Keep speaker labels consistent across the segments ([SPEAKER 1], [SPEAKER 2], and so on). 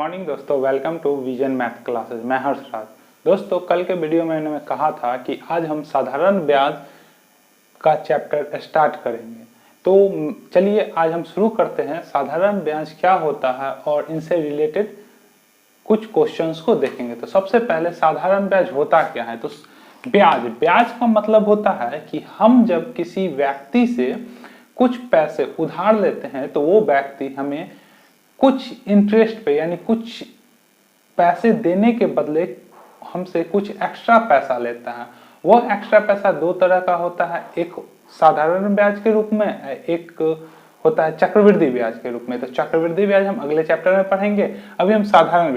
[SPEAKER 1] Morning दोस्तों, welcome to Vision Math Classes. मैं हर्षराज। दोस्तों, कल के वीडियो में मैंने कहा था कि आज हम साधारण ब्याज का चैप्टर स्टार्ट करेंगे। तो चलिए आज हम शुरू करते हैं। साधारण ब्याज क्या होता है और इनसे रिलेटेड कुछ क्वेश्चंस को देखेंगे। तो सबसे पहले साधारण ब्याज होता क्या है। तो ब्याज का मतलब होता है कि हम जब किसी व्यक्ति से कुछ पैसे उधार लेते हैं तो वो व्यक्ति हमें कुछ इंटरेस्ट पे यानी कुछ पैसे देने के बदले हमसे कुछ एक्स्ट्रा पैसा लेता है। वो एक्स्ट्रा पैसा दो तरह का होता है, एक साधारण ब्याज के रूप में, एक होता है चक्रवृद्धि ब्याज के रूप में। तो चक्रवृद्धि ब्याज हम अगले चैप्टर में पढ़ेंगे। अभी हम साधारण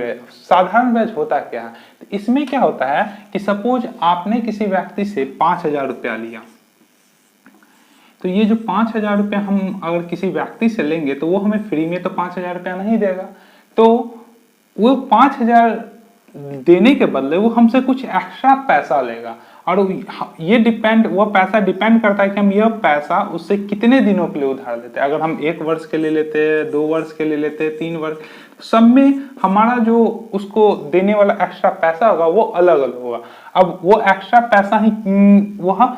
[SPEAKER 1] ब्याज होता क्या है। तो इसमें क्या होता है कि सपोज आपने किसी व्यक्ति से 5,000 रुपया लिया, तो ये जो 5,000 रुपया हम अगर किसी व्यक्ति से लेंगे तो वो हमें फ्री में तो 5,000 रुपया नहीं देगा। तो वो 5,000 देने के बदले वो हमसे कुछ एक्स्ट्रा पैसा लेगा। और ये वो पैसा डिपेंड करता है कि हम यह पैसा उससे कितने दिनों के लिए उधार लेते हैं। अगर हम 1 वर्ष के लिए लेते हैं, 2 वर्ष के लिए लेते हैं, 3 वर्ष, सब में हमारा जो उसको देने वाला एक्स्ट्रा पैसा होगा वो अलग अलग होगा। अब वो एक्स्ट्रा पैसा ही वह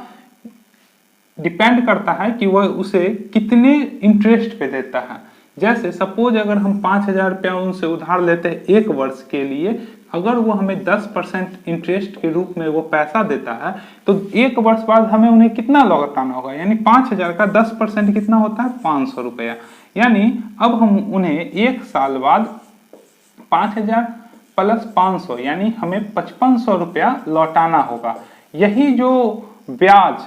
[SPEAKER 1] डिपेंड करता है कि वह उसे कितने इंटरेस्ट पे देता है। जैसे सपोज अगर हम 5,000 रुपया उनसे उधार लेते हैं 1 वर्ष के लिए, अगर वो हमें 10% इंटरेस्ट के रूप में वो पैसा देता है तो 1 वर्ष बाद हमें उन्हें कितना लौटाना होगा। यानी 5,000 का 10% कितना होता है, 500 रुपया। यानी अब हम उन्हें 1 साल बाद 5,000 प्लस 500 यानी हमें 5500 रुपया लौटाना होगा। यही जो ब्याज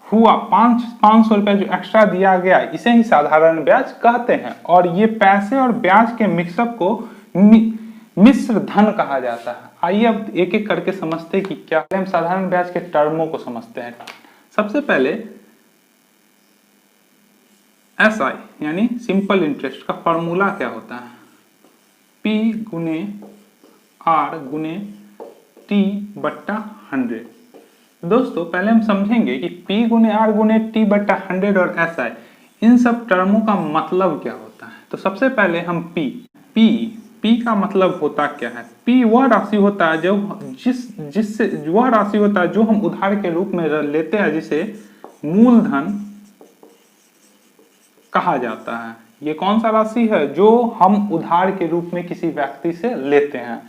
[SPEAKER 1] हुआ 500 रुपया जो एक्स्ट्रा दिया गया, इसे ही साधारण ब्याज कहते हैं। और ये पैसे और ब्याज के मिक्सअप को मिश्र धन कहा जाता है। आइए अब एक एक करके समझते हैं कि क्या। हम साधारण ब्याज के टर्मों को समझते हैं। सबसे पहले SI यानी सिंपल इंटरेस्ट का फॉर्मूला क्या होता है, P गुने R गुने T बट्टा 100। दोस्तों पहले हम समझेंगे कि P गुने R गुने T बट्टा 100 और SI इन सब टर्मों का मतलब क्या होता है। तो सबसे पहले हम P का मतलब होता क्या है। P वह राशि होता है जो वह राशि होता है जो हम उधार के रूप में लेते हैं, जिसे मूलधन कहा जाता है। ये कौन सा राशि है जो हम उधार के रूप में किसी व्यक्ति से लेते हैं।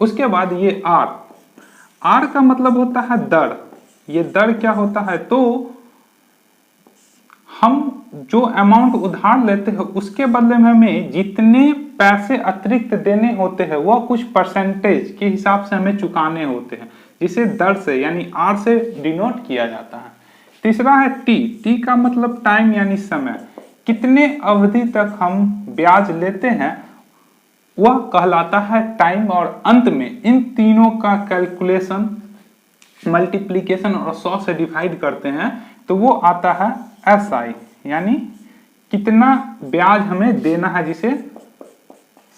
[SPEAKER 1] उसके बाद ये R का मतलब होता है दर। ये दर क्या होता है, तो हम जो अमाउंट उधार लेते हैं उसके बदले में हमें जितने पैसे अतिरिक्त देने होते हैं वह कुछ परसेंटेज के हिसाब से हमें चुकाने होते हैं, जिसे दर से यानी R से डिनोट किया जाता है। तीसरा है T का मतलब टाइम यानी समय। कितने अवधि तक हम ब्याज लेते हैं वह कहलाता है टाइम। और अंत में इन तीनों का कैलकुलेशन मल्टीप्लिकेशन और 100 से डिवाइड करते हैं तो वो आता है SI यानी कितना ब्याज हमें देना है, जिसे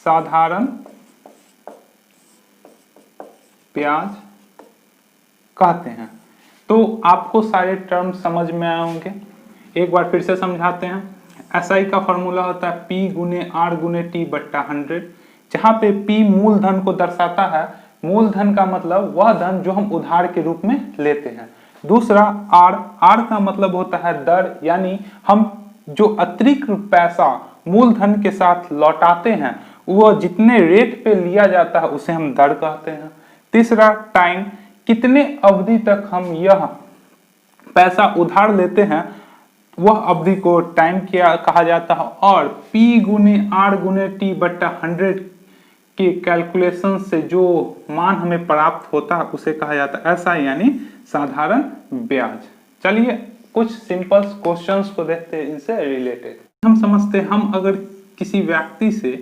[SPEAKER 1] साधारण ब्याज कहते हैं। तो आपको सारे टर्म समझ में आए होंगे। एक बार फिर से समझाते हैं। SI का फॉर्मूला होता है P गुने R गुने T बट्टा 100, जहां पे P मूलधन को दर्शाता है। मूलधन का मतलब वह धन जो हम उधार के रूप में लेते हैं। दूसरा R का मतलब होता है दर, यानी हम जो अतिरिक्त पैसा मूलधन के साथ लौटाते हैं वह जितने रेट पे लिया जाता है उसे हम दर कहते हैं। तीसरा टाइम, कितने अवधि तक हम यह पैसा उधार लेते हैं वह अवधि को टाइम क्या कहा जाता है। और P गुने R गुने T बट्टा 100 के कैलकुलेशन से जो मान हमें प्राप्त होता है उसे कहा जाता है SI यानी साधारण ब्याज। चलिए कुछ सिंपल क्वेश्चंस को देखते हैं इनसे रिलेटेड। हम समझते हैं, हम अगर किसी व्यक्ति से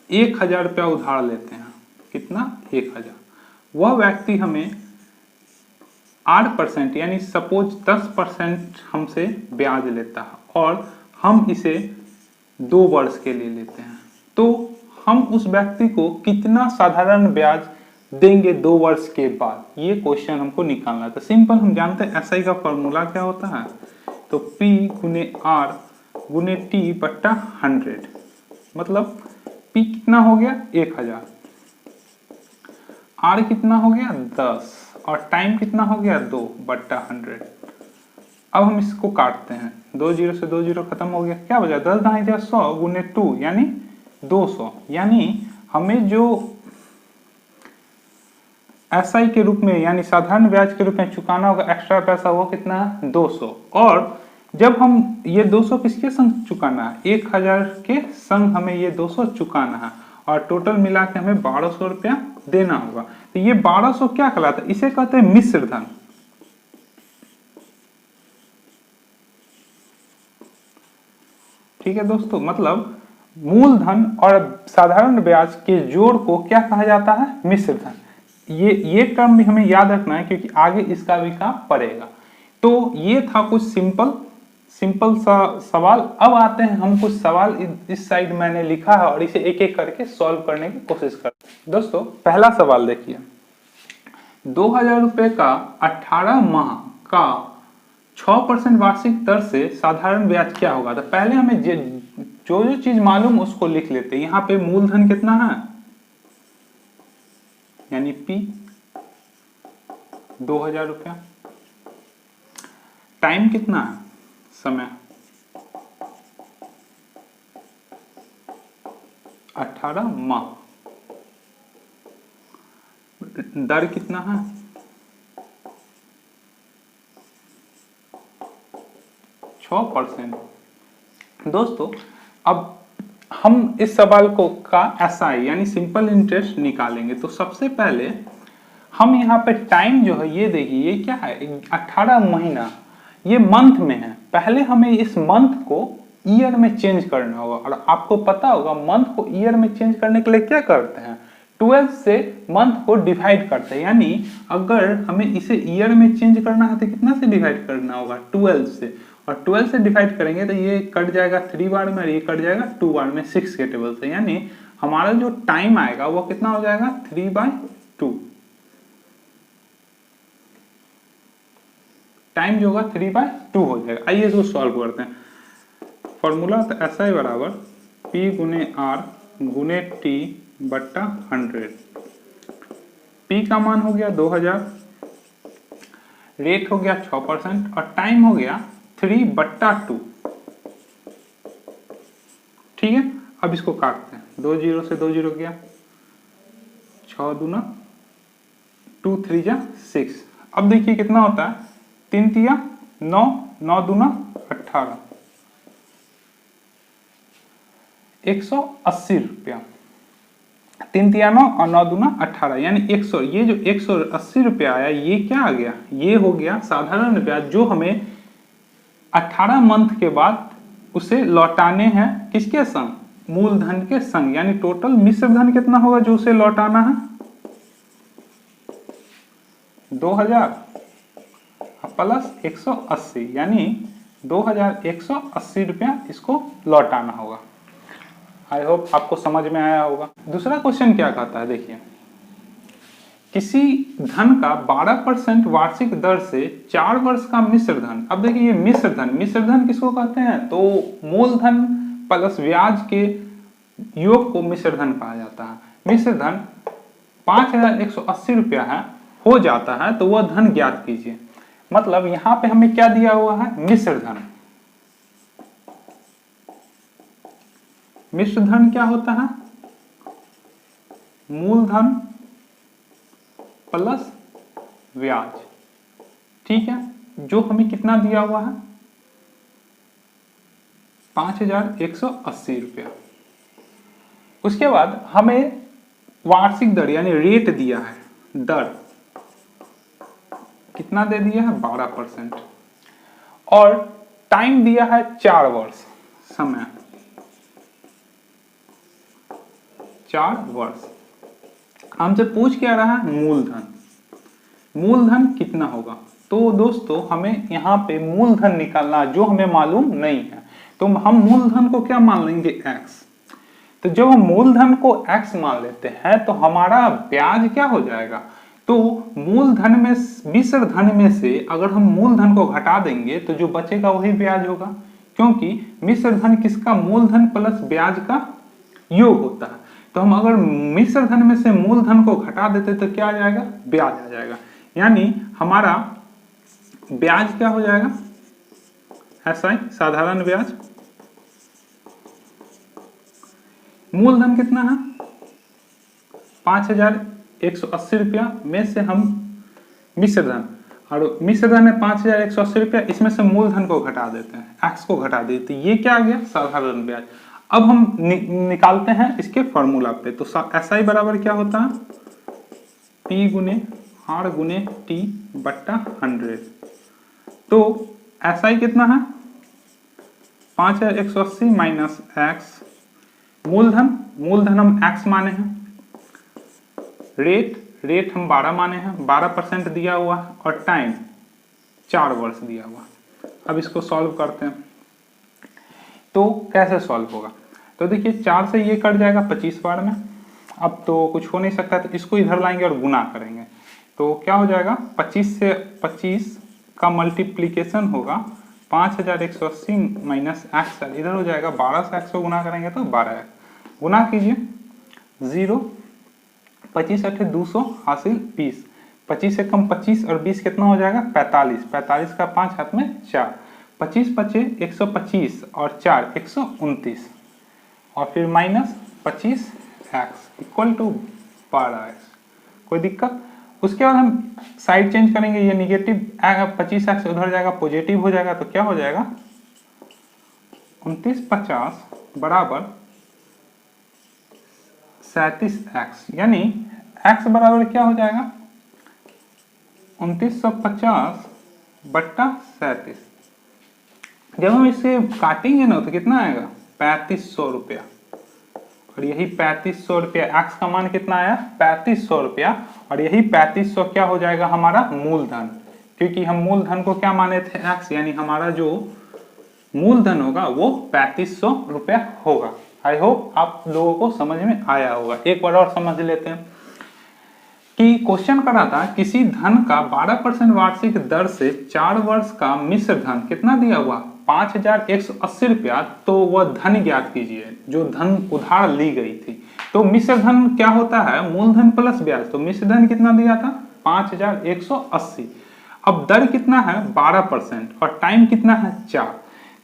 [SPEAKER 1] 1,000 रुपया उधार लेते हैं, कितना 1,000, वह व्यक्ति हमें 8% यानी सपोज 10% हमसे ब्याज लेता है और हम इसे 2 वर्ष के लिए लेते हैं, तो हम उस व्यक्ति को कितना साधारण ब्याज देंगे 2 वर्ष के बाद, ये क्वेश्चन हमको निकालना है। तो सिंपल हम जानते हैं SI का फॉर्मूला क्या होता है, तो P गुने R गुने T बट्टा 100, मतलब P कितना हो गया 1000, R कितना हो गया 10 और टाइम कितना हो गया 2/100। अब हम इसको काटते हैं, 2 जीरो से 2 जीरो खत्म हो गया, क्या बचा 10 ढाई 100 गुने 2 यानी 200। यानी हमें जो एसआई के रूप में यानी साधारण ब्याज के रूप में चुकाना होगा एक्स्ट्रा पैसा, वो कितना है 200। और जब हम ये 200 किसके संग चुकाना है 1000 के संग हमें ये 200 चुकाना है और टोटल मिला के हमें 1200 रुपया देना होगा। तो ये 1200 क्या कहलाता है, इसे कहते हैं मिश्र धन। ठीक है दोस्तों, मतलब मूलधन और साधारण ब्याज के जोड़ को क्या कहा जाता है मिश्र धन। ये टर्म भी हमें याद रखना है क्योंकि आगे इसका भी काम पड़ेगा। तो ये था कुछ सिंपल सा सवाल। अब आते हैं हम कुछ सवाल इस साइड मैंने लिखा है और इसे एक एक करके सॉल्व करने की कोशिश करते हैं। दोस्तों पहला सवाल देखिए, 2000 रुपए का 18 माह का 6% वार्षिक दर से साधारण ब्याज क्या होगा। तो पहले हमें जो चीज मालूम उसको लिख लेते हैं। यहाँ पे मूलधन कितना है यानी P 2000 रुपया, टाइम कितना है समय 18 माह, दर कितना है 6%। दोस्तों अब हम इस सवाल को का एसआई यानी सिंपल इंटरेस्ट निकालेंगे। तो सबसे पहले हम यहाँ पे टाइम जो है ये देखिए, ये क्या है 18 महीना, ये मंथ में है। पहले हमें इस मंथ को ईयर में चेंज करना होगा और आपको पता होगा मंथ को ईयर में चेंज करने के लिए क्या करते हैं 12 से मंथ को डिवाइड करते हैं। यानी अगर हमें इसे ईयर में चेंज करना है तो कितना से डिवाइड करना होगा 12 से, और 12 से डिवाइड करेंगे तो ये कट जाएगा 3 बार में और ये कट जाएगा 2 बार में 6 के टेबल से। यानी हमारा जो टाइम आएगा वो कितना हो जाएगा 3/2। टाइम जो होगा 3/2 हो जाएगा। आइए इसको सॉल्व करते हैं। फॉर्मूला तो ऐसा ही बराबर P गुने R गुने T बट्टा 100। P का मान हो गया 2000, रेट हो गया 6% और टाइम हो गया 3/2। ठीक है, अब इसको काटते हैं, 2 जीरो से 2 जीरो गया, 6 दूना 2 3 जा 6। अब देखिए कितना होता है 3 तिया 9, 9 दूना 18, 180 रुपया। 3 तिया 9 और 9 दूना 18 यानी 100। ये जो 180 रुपया आया ये क्या आ गया, ये हो गया साधारण ब्याज जो हमें 18 मंथ के बाद उसे लौटाने हैं किसके संग, मूलधन के संग। यानी टोटल मिश्र धन कितना होगा जो उसे लौटाना है 2000 प्लस 180 यानी 2180 रुपया इसको लौटाना होगा। आई होप आपको समझ में आया होगा। दूसरा क्वेश्चन क्या कहता है देखिए, किसी धन का 12% वार्षिक दर से 4 वर्ष का मिश्र धन। अब देखिए ये मिश्र धन किसको कहते हैं, तो मूलधन प्लस ब्याज के योग को मिश्र धन कहा जाता है। मिश्र धन 5180 रुपया है हो जाता है तो वह धन ज्ञात कीजिए। मतलब यहां पे हमें क्या दिया हुआ है मिश्र धन। मिश्र धन क्या होता है, मूलधन प्लस ब्याज। ठीक है, जो हमें कितना दिया हुआ है 5180 रुपया। उसके बाद हमें वार्षिक दर यानी रेट दिया है, दर कितना दे दिया है 12% और टाइम दिया है 4 वर्ष, समय 4 वर्ष। हमसे पूछ क्या रहा है मूलधन कितना होगा। तो दोस्तों हमें यहाँ पे मूलधन निकालना जो हमें मालूम नहीं है, तो हम मूलधन को क्या मान लेंगे x। तो जब हम मूलधन को x मान लेते हैं तो हमारा ब्याज क्या हो जाएगा, तो मूलधन में मिश्र धन में से अगर हम मूलधन को घटा देंगे तो जो बचेगा वही ब्याज होगा, क्योंकि मिश्र धन किसका मूलधन प्लस ब्याज का योग होता है। तो हम अगर मिश्र धन में से मूलधन को घटा देते तो क्या आ जाएगा, ब्याज आ जाएगा। यानी हमारा ब्याज क्या हो जाएगा, एसआई साधारण ब्याज, मूलधन कितना है 5180 रुपया में से हम मिश्र धन, और मिश्र धन है 5180 रुपया, इसमें से मूलधन को घटा देते हैं, एक्स को घटा देते हैं, ये क्या आ गया साधारण ब्याज। अब हम निकालते हैं इसके फॉर्मूला पे। तो एसआई बराबर क्या होता है, पी गुने आर गुने टी बट्टा 100। तो एसआई कितना है 5180 माइनस एक्स, मूलधन हम एक्स माने हैं, रेट हम 12 माने हैं, 12% दिया हुआ है, और टाइम 4 वर्ष दिया हुआ। अब इसको सॉल्व करते हैं। तो कैसे सॉल्व होगा, तो देखिए 4 से ये कट जाएगा 25 बार में, अब तो कुछ हो नहीं सकता, तो इसको इधर लाएंगे और गुना करेंगे। तो क्या हो जाएगा 25 से 25 का मल्टीप्लीकेशन होगा 5180 माइनस एक्स, इधर हो जाएगा 12 से एक्स को गुना करेंगे तो 12 गुना कीजिए 0, 25 अठे 200 हासिल 20, 25 से कम 25 और 20 कितना हो जाएगा 45, 45 का 5 हाथ में 4, 25 बचे 125 और 4 129, और फिर minus 25 x equal to 12x। कोई दिक्कत। उसके बाद हम साइड चेंज करेंगे, ये निगेटिव 25x उधर जाएगा पॉजिटिव हो जाएगा, तो क्या हो जाएगा 2950 बराबर 37x, यानी x बराबर क्या हो जाएगा 2950 बट्टा 37। जब हम इसे काटेंगे ना तो कितना आएगा 3500 रुपया, और यही 3500 रुपया एक्स का मान कितना आया 3500 रुपया, और यही 3500 क्या हो जाएगा हमारा मूलधन, क्योंकि हम मूलधन को क्या माने थे एक्स, यानी हमारा जो मूलधन होगा वो 3500 रुपया होगा। आई होप आप लोगों को समझ में आया होगा। एक बार और समझ लेते हैं कि क्वेश्चन करा था किसी धन का 12% वार्षिक दर से 4 वर्ष का मिश्र धन कितना दिया हुआ 5180 रुपया, तो वह धन ज्ञात कीजिए जो धन उधार ली गई थी। तो मिश्र धन क्या होता है मूलधन प्लस ब्याज, तो मिश्र धन कितना दिया था 5180, अब दर कितना है 12% और टाइम कितना है 4।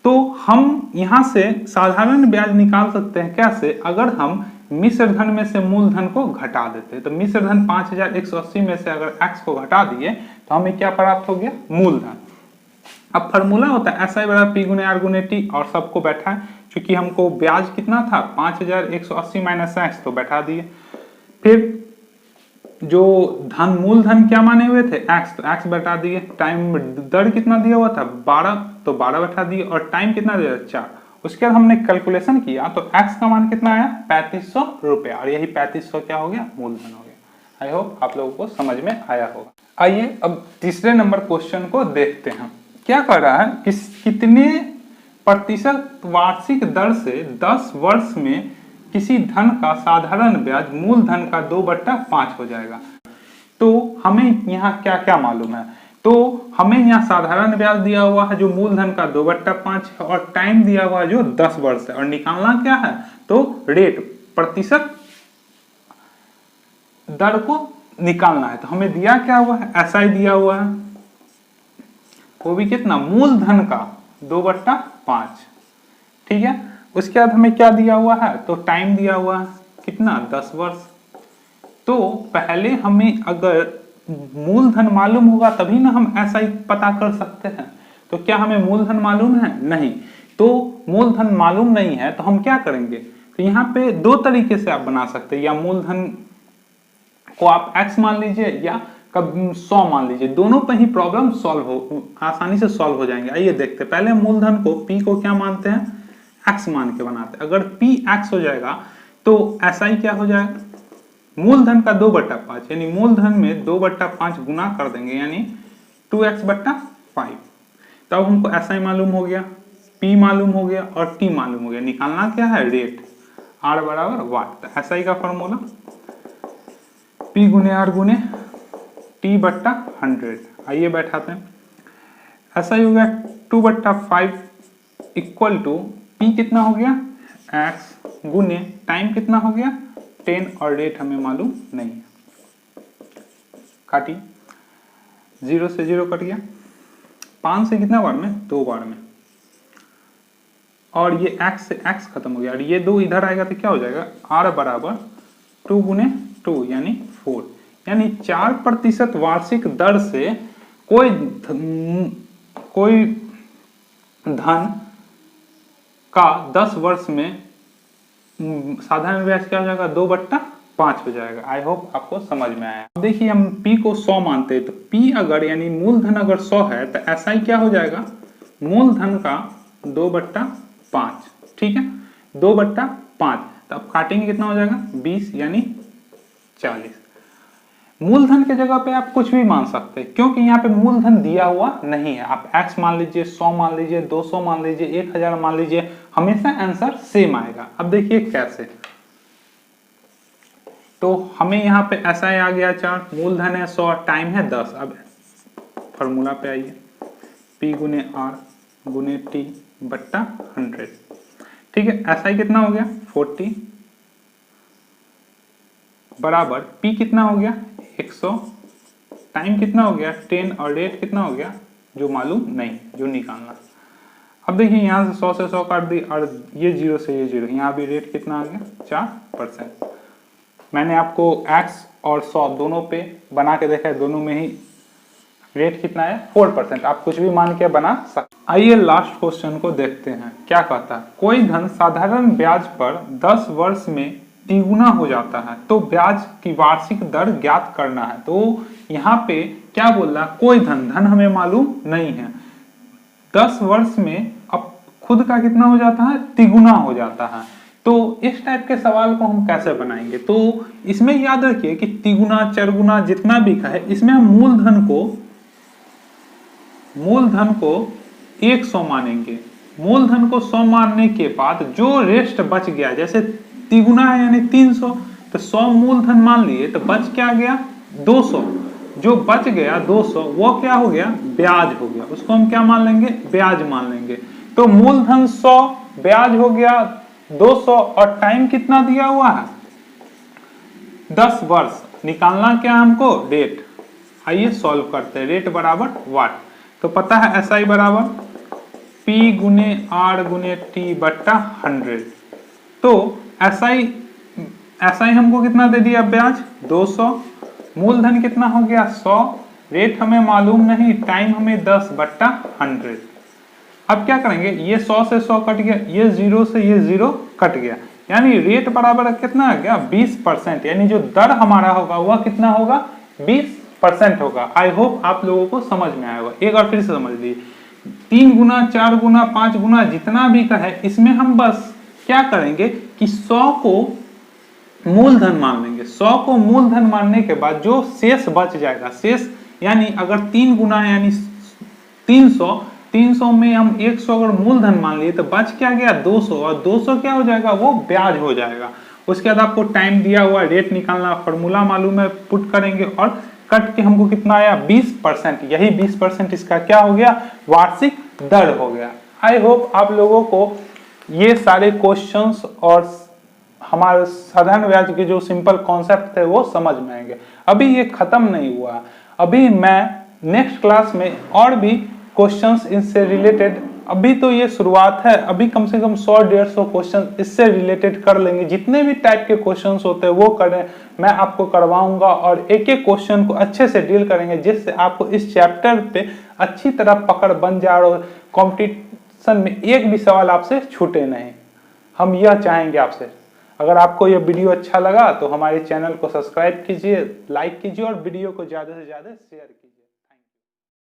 [SPEAKER 1] तो हम यहां से साधारण ब्याज निकाल सकते हैं कैसे, अगर हम मिश्र धन में से मूलधन को घटा देते हैं। तो मिश्र धन 5180 में से अगर x को घटा दिए तो हमें क्या प्राप्त हो गया मूलधन। अब फॉर्मूला होता है एसआई बराबर पी गुने आर गुने टी, और सबको बैठा है, क्योंकि हमको ब्याज कितना था 5180 माइनस एक्स, तो बैठा दिए। फिर जो धन मूलधन क्या माने हुए थे एक्स, तो एक्स बैठा दिए, टाइम दर कितना दिया हुआ था 12, तो 12 बैठा दिए, और टाइम कितना दिया 4। उसके बाद हमने कैलकुलेशन किया तो x का मान कितना आया 3500 रुपया, और यही 3500 क्या हो गया मूलधन हो गया। आई होप आप लोगों को समझ में आया होगा। आइए अब तीसरे नंबर क्वेश्चन को देखते हैं। क्या कर रहा है कितने प्रतिशत वार्षिक दर से 10 वर्ष में किसी धन का साधारण ब्याज मूलधन का 2/5 हो जाएगा। तो हमें यहाँ क्या क्या मालूम है, तो हमें यहाँ साधारण ब्याज दिया हुआ है जो मूलधन का 2/5 है, और टाइम दिया हुआ है जो 10 वर्ष है, और निकालना क्या है तो रेट प्रतिशत दर को निकालना है। तो हमें दिया क्या हुआ है एसआई दिया हुआ है, वो भी कितना मूलधन का 2/5, ठीक है। उसके बाद हमें क्या दिया हुआ है तो टाइम दिया हुआ है कितना 10 वर्ष। तो पहले हमें अगर मूलधन मालूम होगा तभी ना हम ऐसा ही पता कर सकते हैं। तो क्या हमें मूलधन मालूम है नहीं, तो मूलधन मालूम नहीं है तो हम क्या करेंगे, तो यहाँ पे दो तरीके से आप बना सकते हैं, या मूलधन को आप x मान लीजिए या कब 100 मान लीजिए, दोनों पे ही प्रॉब्लम सॉल्व हो आसानी से सॉल्व हो जाएंगे। आइए देखते हैं, पहले मूलधन को p को क्या मानते हैं x मान के बनाते हैं। अगर p x हो जाएगा तो ऐसा ही क्या हो जाएगा मूलधन का 2/5, यानी मूलधन में 2/5 गुना कर देंगे यानी 2x/5। तब हमको ऐसा ही मालूम हो गया, p मालूम हो गया और t मालूम हो गया। निकालना क्या है रेट, r बराबर वाट। ऐसा ही का फॉर्मूला p गुने r गुने t/100। आइए बैठाते हैं, ऐसा ही हो गया 2/5 इक्वल टू p कितना हो गया x गुने टाइम कितना हो गया 10 और रेट हमें मालूम नहीं है। काटिए, 0 से 0 कट गया, 5 से कितना बार में, 2 बार में, और ये x से x खत्म हो गया और ये 2 इधर आएगा तो क्या हो जाएगा, r बराबर 2 गुने 2 यानी 4, यानी 4% वार्षिक दर से कोई धन का 10 वर्ष में साधारण ब्याज क्या हो जाएगा, 2/5 हो जाएगा। आई होप आपको समझ में आया। अब देखिए हम p को 100 मानते हैं, तो p अगर यानी मूलधन अगर 100 है तो SI क्या हो जाएगा, मूलधन का 2/5, ठीक है, 2/5। तो अब काटेंगे कितना हो जाएगा, 20 यानी 40। मूलधन के जगह पे आप कुछ भी मान सकते हैं क्योंकि यहाँ पे मूलधन दिया हुआ नहीं है। आप x मान लीजिए, 100 मान लीजिए, 200 मान लीजिए, 1000 मान लीजिए, हमेशा आंसर सेम आएगा। अब देखिए कैसे, तो हमें यहाँ पे ऐसा आ गया 4, मूलधन है 100, टाइम है 10। अब फॉर्मूला पे आइए, P गुने R गुने T बट्टा 100, ठीक है। ऐसा ही कितना हो गया, 40 बराबर P कितना हो गया, 100, टाइम कितना हो गया 10 और रेट कितना हो गया, जो मालूम नहीं, जो निकालना। अब देखिए यहाँ से 100 से 100 काट दी और ये 0 से ये 0, यहाँ भी रेट कितना आ गया, 4%। मैंने आपको x और 100 दोनों पे बना के देखा है, दोनों में ही रेट कितना है, 4%। आप कुछ भी मान के बना सकते। आइए लास्ट क्वेश्चन को देखते हैं, क्या कहता है। कोई धन साधारण ब्याज पर 10 वर्ष में तिगुना हो जाता है तो ब्याज की वार्षिक दर ज्ञात करना है। तो यहाँ पे क्या बोल रहा है, कोई धन हमें मालूम नहीं है, 10 वर्ष में अब खुद का कितना हो जाता है, तिगुना हो जाता है। तो इस टाइप के सवाल को हम कैसे बनाएंगे, तो इसमें याद रखिए कि तिगुना चरगुना जितना भी का है, इसमें हम मूलधन को 100 मानेंगे। मूलधन को 100 मानने के बाद जो रेस्ट बच गया, जैसे तिगुना है यानी 300, तो 100 मूलधन मान लिए तो बच क्या गया, 200। जो बच गया 200 वो क्या हो गया, ब्याज हो गया, उसको हम क्या मान लेंगे, ब्याज मान लेंगे। तो मूलधन 100, ब्याज हो गया 200 और टाइम कितना दिया हुआ है, 10 वर्ष। निकालना क्या हमको, रेट। आइए सॉल्व करते हैं। रेट बराबर वाट, तो पता है SI बराबर P गुने R गुने T बट्टा 100। तो SI हमको कितना दे दिया, ब्याज 200, मूलधन कितना हो गया 100, रेट हमें मालूम नहीं, टाइम हमें 10 बट्टा 100। अब क्या करेंगे, ये 100 से 100 कट गया, ये 0 से ये 0 कट गया, यानी रेट बराबर कितना आ गया, 20%। यानी जो दर हमारा होगा वह कितना होगा, 20% होगा। आई होप आप लोगों को समझ में आएगा। एक बार फिर से समझ लीजिए, 3 गुना 4 गुना 5 गुना जितना भी का है, इसमें हम बस क्या करेंगे कि 100 को मूलधन मान लेंगे। 100 को मूलधन मानने के बाद जो शेष बच जाएगा, शेष यानी अगर 3 गुना यानी 300 में हम 100 अगर मूलधन मान लिए तो बच क्या गया, 200, और 200 क्या हो जाएगा, वो ब्याज हो जाएगा। उसके बाद आपको टाइम दिया हुआ, रेट निकालना, फॉर्मूला मालूम है, पुट करेंगे और कट के हमको कितना आया, 20%। यही 20% इसका क्या हो गया, वार्षिक दर हो गया। आई होप आप लोगों को ये सारे क्वेश्चंस और हमारे साधारण ब्याज के जो सिंपल कॉन्सेप्ट थे वो समझ में आएंगे। अभी ये खत्म नहीं हुआ, अभी मैं नेक्स्ट क्लास में और भी क्वेश्चंस इससे रिलेटेड, अभी तो ये शुरुआत है, अभी कम से कम 100-150 क्वेश्चन इससे रिलेटेड कर लेंगे। जितने भी टाइप के क्वेश्चंस होते हैं वो करें, मैं आपको करवाऊंगा और एक एक क्वेश्चन को अच्छे से डील करेंगे, जिससे आपको इस चैप्टर पे अच्छी तरह पकड़ बन जाए और कॉम्पिटिशन में एक भी सवाल आपसे छूटे नहीं। हम यह चाहेंगे आपसे। अगर आपको यह वीडियो अच्छा लगा तो हमारे चैनल को सब्सक्राइब कीजिए, लाइक कीजिए और वीडियो को ज़्यादा से ज़्यादा शेयर कीजिए।